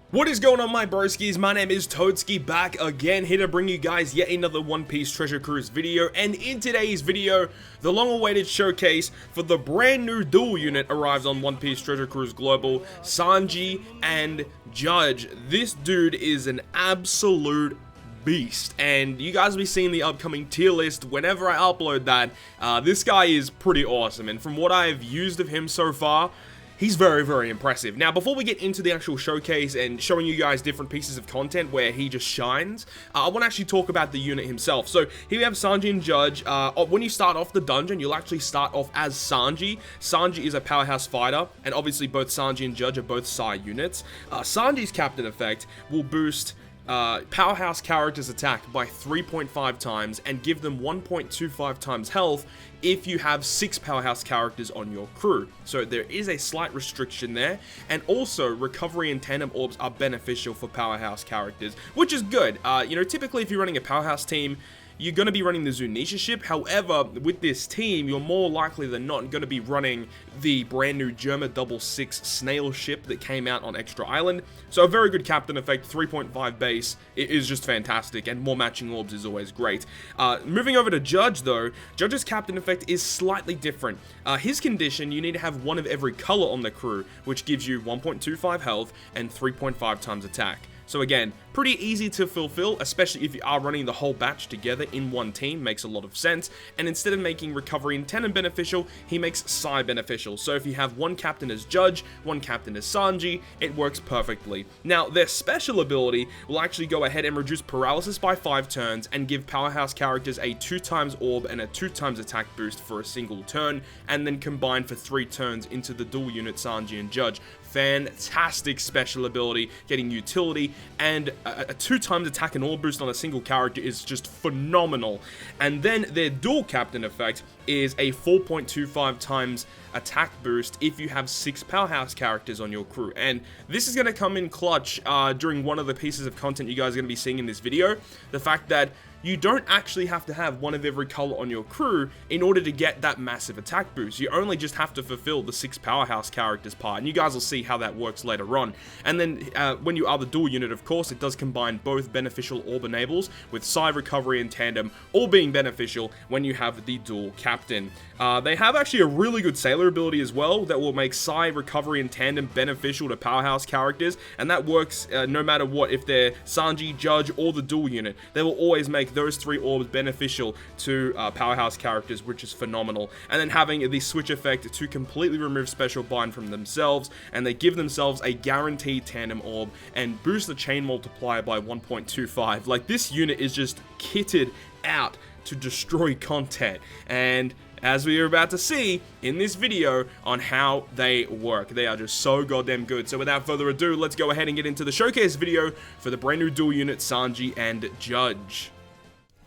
What is going on, my broskiis? My name is Toadskii, back again, here to bring you guys yet another One Piece Treasure Cruise video. And in today's video, the long-awaited showcase for the brand new dual unit arrives on One Piece Treasure Cruise Global, SANJI and Judge. This dude is an absolute beast, and you guys will be seeing the upcoming tier list whenever I upload that. This guy is pretty awesome, and from what I've used of him so far, he's very, very impressive. Now, before we get into the actual showcase and showing you guys different pieces of content where he just shines, I want to actually talk about the unit himself. So, here we have SANJI and Judge. When you start off the dungeon, you'll actually start off as SANJI. SANJI is a powerhouse fighter, and obviously both SANJI and Judge are both Psy units. SANJI's captain effect will boost powerhouse characters' attack by 3.5 times and give them 1.25 times health if you have 6 powerhouse characters on your crew. So there is a slight restriction there, and also recovery and tandem orbs are beneficial for powerhouse characters, which is good. You know, typically if you're running a powerhouse team, you're going to be running the Zunisha ship. However, with this team, you're more likely than not going to be running the brand new Germa 66 snail ship that came out on Extra Island. So a very good captain effect, 3.5 base. It is just fantastic, and more matching orbs is always great. Moving over to Judge, though, Judge's captain effect is slightly different. His condition, you need to have one of every color on the crew, which gives you 1.25 health and 3.5 times attack. So again, pretty easy to fulfill, especially if you are running the whole batch together in one team. Makes a lot of sense. And instead of making recovery and tandem beneficial, he makes Psy beneficial. So if you have one captain as Judge, one captain as SANJI, it works perfectly. Now, their special ability will actually go ahead and reduce paralysis by 5 turns and give powerhouse characters a 2 times orb and a 2 times attack boost for a single turn, and then combine for 3 turns into the dual unit SANJI and Judge. Fantastic special ability, getting utility, and a 2 times attack and orb boost on a single character is just phenomenal. And then their dual captain effect is a 4.25 times attack boost if you have 6 powerhouse characters on your crew. And this is going to come in clutch during one of the pieces of content you guys are going to be seeing in this video. The fact that you don't actually have to have one of every color on your crew in order to get that massive attack boost. You only just have to fulfill the 6 powerhouse characters part, and you guys will see how that works later on. And then when you are the dual unit, of course, it does combine both beneficial orb enables with Psy, recovery, and tandem, all being beneficial when you have the dual captain. They have actually a really good sailor ability as well that will make Psy, recovery, and tandem beneficial to powerhouse characters, and that works no matter what. If they're SANJI, Judge, or the dual unit, they will always make those 3 orbs beneficial to powerhouse characters, which is phenomenal. And then having the switch effect to completely remove special bind from themselves, and they give themselves a guaranteed tandem orb and boost the chain multiplier by 1.25. Like, this unit is just kitted out to destroy content, and as we are about to see in this video on how they work, they are just so goddamn good. So without further ado, let's go ahead and get into the showcase video for the brand new dual unit SANJI and Judge.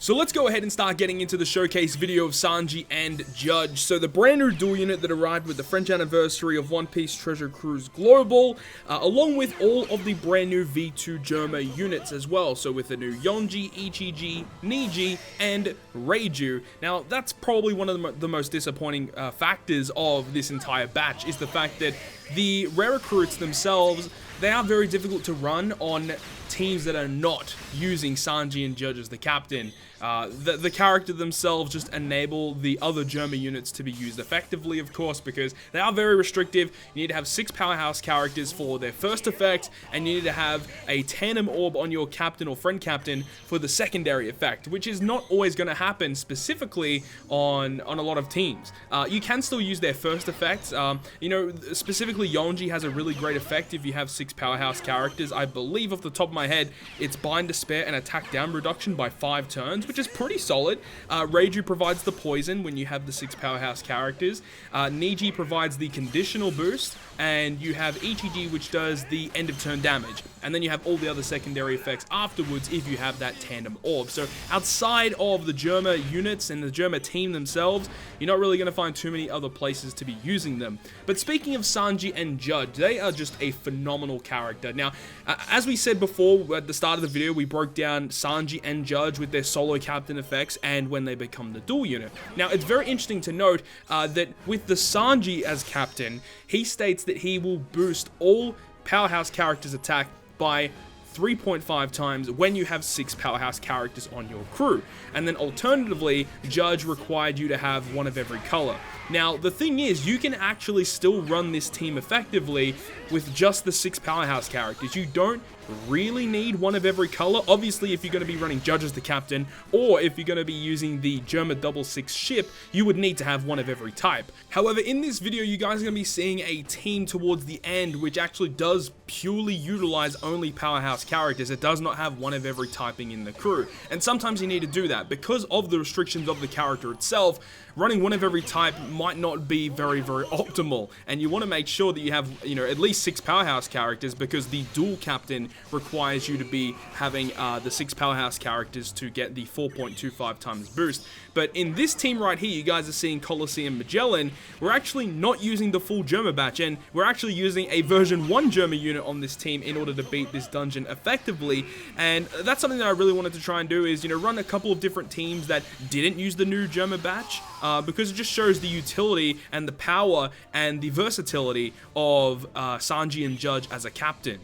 So let's go ahead and start getting into the showcase video of SANJI and Judge. So the brand new dual unit that arrived with the French anniversary of One Piece Treasure Cruise Global, along with all of the brand new V2 Germa units as well. So with the new Yonji, Ichiji, Niji, and Reiju. Now that's probably one of the most disappointing factors of this entire batch, is the fact that the rare recruits themselves, they are very difficult to run on teams that are not using SANJI and Judge as the captain. The character themselves just enable the other Germa units to be used effectively, of course, because they are very restrictive. You need to have 6 powerhouse characters for their first effect, and you need to have a tandem orb on your captain or friend captain for the secondary effect, which is not always going to happen specifically on a lot of teams. You can still use their first effects. You know, specifically Yonji has a really great effect if you have 6 powerhouse characters. I believe off the top of my head, it's bind to spare and attack down reduction by 5 turns, which is pretty solid. Reiju provides the poison when you have the 6 powerhouse characters. Niji provides the conditional boost, and you have Ichiji, which does the end of turn damage. And then you have all the other secondary effects afterwards if you have that tandem orb. So outside of the Germa units and the Germa team themselves, you're not really going to find too many other places to be using them. But speaking of SANJI and Judge, they are just a phenomenal character. Now, as we said before at the start of the video, we broke down SANJI and Judge with their solo captain effects and when they become the dual unit. Now, it's very interesting to note that with the SANJI as captain, he states that he will boost all powerhouse characters' attack by 3.5 times when you have 6 powerhouse characters on your crew. And then alternatively, Judge required you to have one of every color. Now, the thing is, you can actually still run this team effectively with just the 6 powerhouse characters. You don't really need one of every color. Obviously, if you're going to be running Judge as the captain, or if you're going to be using the Germa 66 ship, you would need to have one of every type. However, in this video, you guys are going to be seeing a team towards the end which actually does purely utilize only powerhouse characters. It does not have one of every typing in the crew. And sometimes you need to do that. Because of the restrictions of the character itself, running one of every type might not be very optimal. And you want to make sure that you have, at least 6 powerhouse characters, because the dual captain requires you to be having the 6 powerhouse characters to get the 4.25 times boost. But in this team right here, you guys are seeing Colosseum Magellan. We're actually not using the full Germa batch, and we're actually using a version 1 Germa unit on this team in order to beat this dungeon effectively. And that's something that I really wanted to try and do, is run a couple of different teams that didn't use the new Germa batch, because it just shows the utility and the power and the versatility of SANJI and Judge as a captain.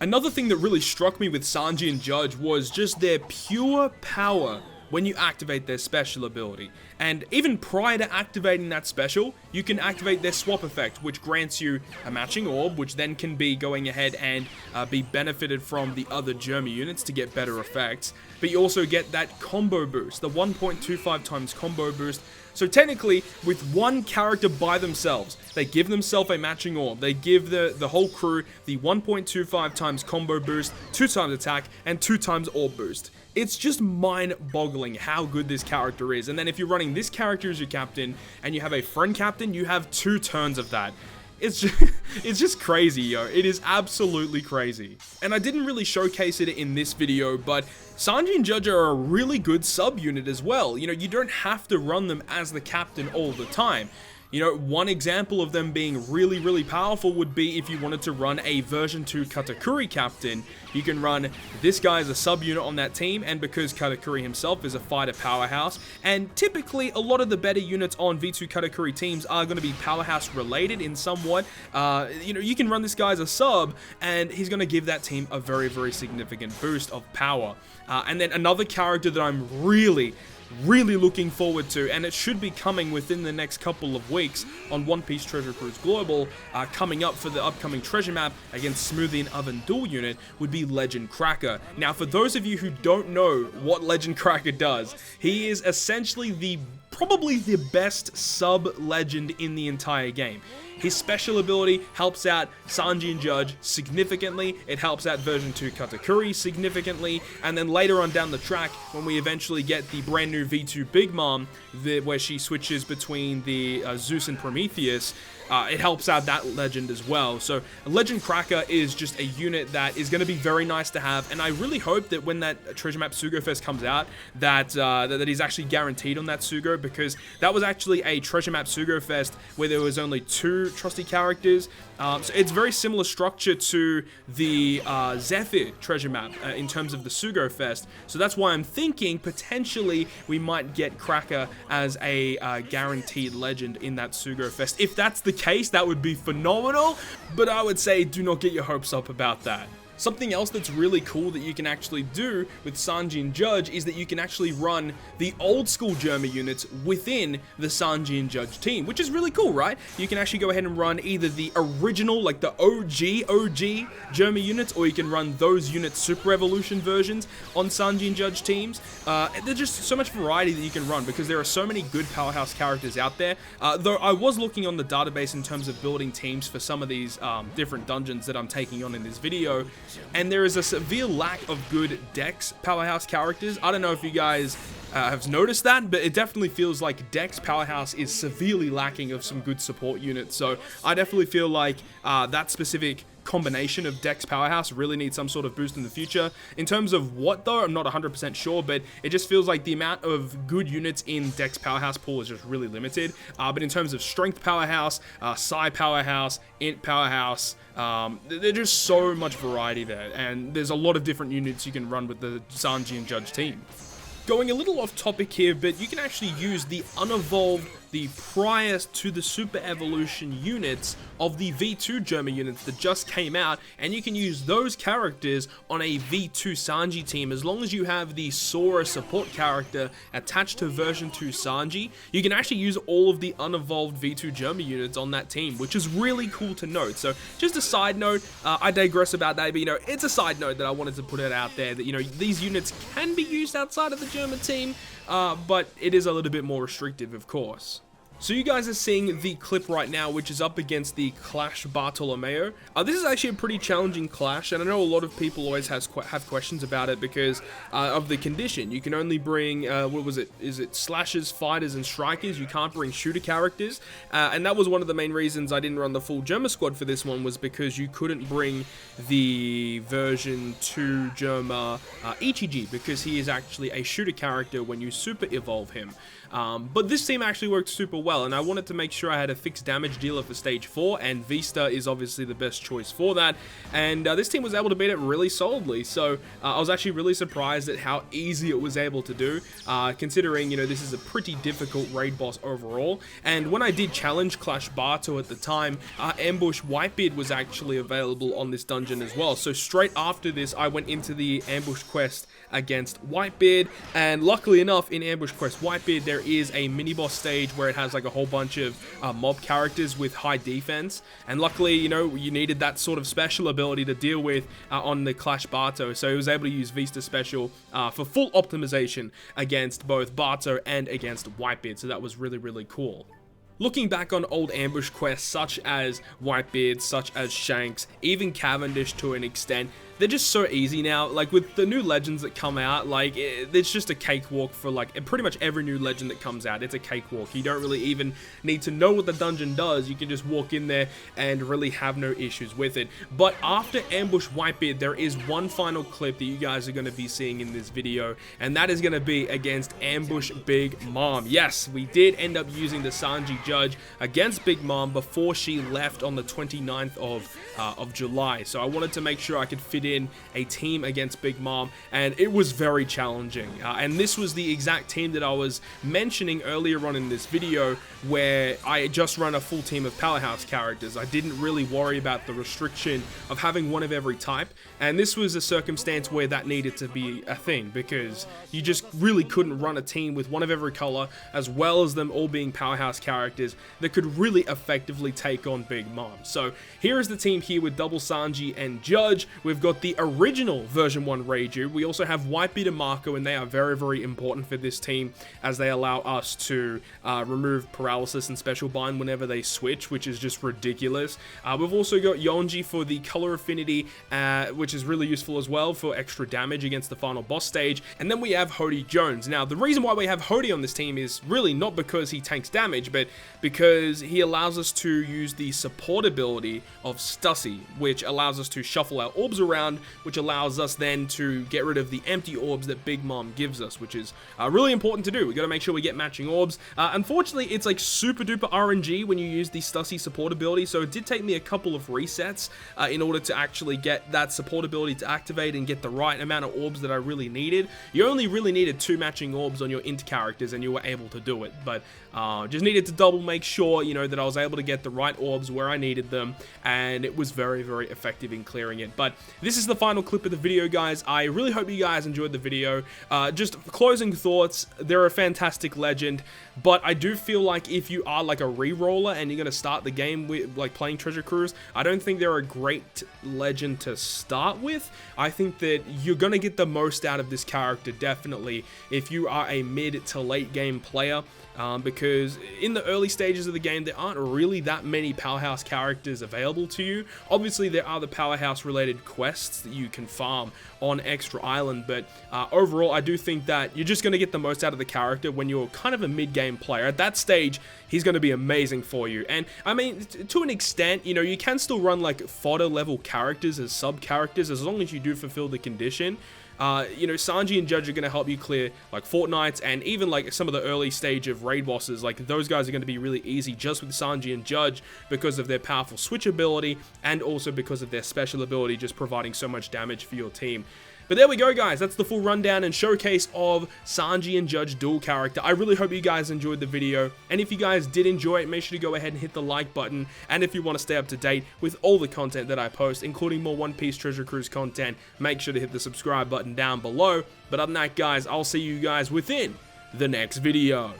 Another thing that really struck me with SANJI and Judge was just their pure power when you activate their special ability. And even prior to activating that special, you can activate their swap effect, which grants you a matching orb, which then can be going ahead and be benefited from the other Germa units to get better effects. But you also get that combo boost, the 1.25 times combo boost. So technically, with one character by themselves, they give themselves a matching orb. They give the whole crew the 1.25 times combo boost, 2 times attack, and 2 times orb boost. It's just mind-boggling how good this character is. And then if you're running this character as your captain, and you have a friend captain, you have 2 turns of that. It's just crazy, yo. It is absolutely crazy. And I didn't really showcase it in this video, but SANJI and Judge are a really good sub-unit as well. You don't have to run them as the captain all the time. One example of them being really powerful would be if you wanted to run a version 2 Katakuri captain. You can run this guy as a sub-unit on that team, and because Katakuri himself is a fighter powerhouse, and typically a lot of the better units on V2 Katakuri teams are going to be powerhouse related in somewhat, you can run this guy as a sub, and he's going to give that team a very significant boost of power. And then another character that I'm really looking forward to, and it should be coming within the next couple of weeks on One Piece Treasure Cruise Global, coming up for the upcoming treasure map against Smoothie and Oven dual unit, would be Legend Cracker. Now, for those of you who don't know what Legend Cracker does, he is essentially probably the best sub-legend in the entire game. His special ability helps out SANJI and Judge significantly, it helps out version 2 Katakuri significantly, and then later on down the track, when we eventually get the brand new V2 Big Mom, where she switches between the Zeus and Prometheus, it helps out that legend as well. So Legend Cracker is just a unit that is going to be very nice to have, and I really hope that when that Treasure Map Sugo Fest comes out, that he's actually guaranteed on that Sugo, because that was actually a Treasure Map Sugo Fest where there was only 2 trusty characters. So it's very similar structure to the Zephyr treasure map in terms of the Sugo Fest. So that's why I'm thinking potentially we might get Cracker as a guaranteed legend in that Sugo Fest. If that's the case, that would be phenomenal, but I would say do not get your hopes up about that. Something else that's really cool that you can actually do with SANJI and Judge is that you can actually run the old school Germa units within the SANJI and Judge team, which is really cool, right? You can actually go ahead and run either the original, like the OG Germa units, or you can run those units Super Evolution versions on SANJI and Judge teams. There's just so much variety that you can run because there are so many good powerhouse characters out there. Though I was looking on the database in terms of building teams for some of these different dungeons that I'm taking on in this video, and there is a severe lack of good Dex powerhouse characters. I don't know if you guys have noticed that, but it definitely feels like Dex powerhouse is severely lacking of some good support units. So I definitely feel like that specific combination of Dex powerhouse really needs some sort of boost in the future. In terms of what though, I'm not 100% sure, but it just feels like the amount of good units in Dex powerhouse pool is just really limited. But in terms of strength powerhouse, psi powerhouse, int powerhouse, there's just so much variety there, and there's a lot of different units you can run with the SANJI and Judge team. Going a little off topic here, but you can actually use the unevolved the prior to the Super Evolution units of the V2 German units that just came out, and you can use those characters on a V2 SANJI team as long as you have the Sora support character attached to version 2 SANJI. You can actually use all of the unevolved V2 German units on that team, which is really cool to note. So just a side note, I digress about that, but it's a side note that I wanted to put it out there that these units can be used outside of the German team, but it is a little bit more restrictive, of course. So you guys are seeing the clip right now, which is up against the Clash Bartolomeo. This is actually a pretty challenging clash, and I know a lot of people always have questions about it because of the condition. You can only bring, is it slashers, fighters, and strikers. You can't bring shooter characters, and that was one of the main reasons I didn't run the full Germa squad for this one, was because you couldn't bring the version 2 Germa Ichiji, because he is actually a shooter character when you super evolve him. But this team actually worked super well, and I wanted to make sure I had a fixed damage dealer for stage 4, and Vista is obviously the best choice for that, and this team was able to beat it really solidly. So I was actually really surprised at how easy it was able to do, considering this is a pretty difficult raid boss overall. And when I did challenge Clash Barto at the time, Ambush Whitebeard was actually available on this dungeon as well. So straight after this, I went into the Ambush quest against Whitebeard, and luckily enough, in Ambush Quest Whitebeard there is a mini boss stage where it has like a whole bunch of mob characters with high defense, and luckily you needed that sort of special ability to deal with on the Clash Barto, so he was able to use Vista special for full optimization against both Barto and against Whitebeard, so that was really cool. Looking back on old ambush quests such as Whitebeard, such as Shanks, even Cavendish to an extent, they're just so easy now. Like with the new legends that come out, like it's just a cakewalk for like pretty much every new legend that comes out. It's a cakewalk. You don't really even need to know what the dungeon does. You can just walk in there and really have no issues with it. But after Ambush Whitebeard, there is one final clip that you guys are going to be seeing in this video, and that is going to be against Ambush Big Mom. Yes, we did end up using the Sanji Judge against Big Mom before she left on the 29th of July. So I wanted to make sure I could fit in a team against Big Mom, and it was very challenging. And this was the exact team that I was mentioning earlier on in this video, where I just run a full team of powerhouse characters. I didn't really worry about the restriction of having one of every type, and this was a circumstance where that needed to be a thing, because you just really couldn't run a team with one of every color, as well as them all being powerhouse characters that could really effectively take on Big Mom. So here is the team here with double Sanji and Judge. We've got the original version 1 Reiju. We also have Whitebeard and Marco, and they are very important for this team, as they allow us to remove paralysis and special bind whenever they switch, which is just ridiculous. We've also got Yonji for the color affinity, which is really useful as well for extra damage against the final boss stage. And then we have Hody Jones. Now, the reason why we have Hody on this team is really not because he tanks damage, but because he allows us to use the support ability of Stussy, which allows us to shuffle our orbs around, which allows us then to get rid of the empty orbs that Big Mom gives us, which is really important to do. We got to make sure we get matching orbs. Unfortunately, it's like super duper RNG when you use the Stussy support ability, so it did take me a couple of resets in order to actually get that support ability to activate and get the right amount of orbs that I really needed. You only really needed 2 matching orbs on your int characters, and you were able to do it, but just needed to double make sure, that I was able to get the right orbs where I needed them, and it was very effective in clearing it. But this is the final clip of the video, guys. I really hope you guys enjoyed the video. Just closing thoughts, they're a fantastic legend, but I do feel like if you are like a re-roller and you're going to start the game with like playing Treasure Cruise, I don't think they're a great legend to start with. I think that you're going to get the most out of this character, definitely, if you are a mid to late game player. Because in the early stages of the game, there aren't really that many powerhouse characters available to you. Obviously, there are the powerhouse related quests that you can farm on Extra Island, but overall, I do think that you're just going to get the most out of the character when you're kind of a mid-game player. At that stage, he's going to be amazing for you. And I mean, to an extent, you can still run like fodder level characters as sub-characters as long as you do fulfill the condition. Sanji and Judge are going to help you clear like Fortnights, and even like some of the early stage of raid bosses. Like those guys are going to be really easy just with Sanji and Judge because of their powerful switch ability, and also because of their special ability just providing so much damage for your team. But there we go, guys. That's the full rundown and showcase of Sanji and Judge dual character. I really hope you guys enjoyed the video. And if you guys did enjoy it, make sure to go ahead and hit the like button. And if you want to stay up to date with all the content that I post, including more One Piece Treasure Cruise content, make sure to hit the subscribe button down below. But other than that, guys, I'll see you guys within the next video.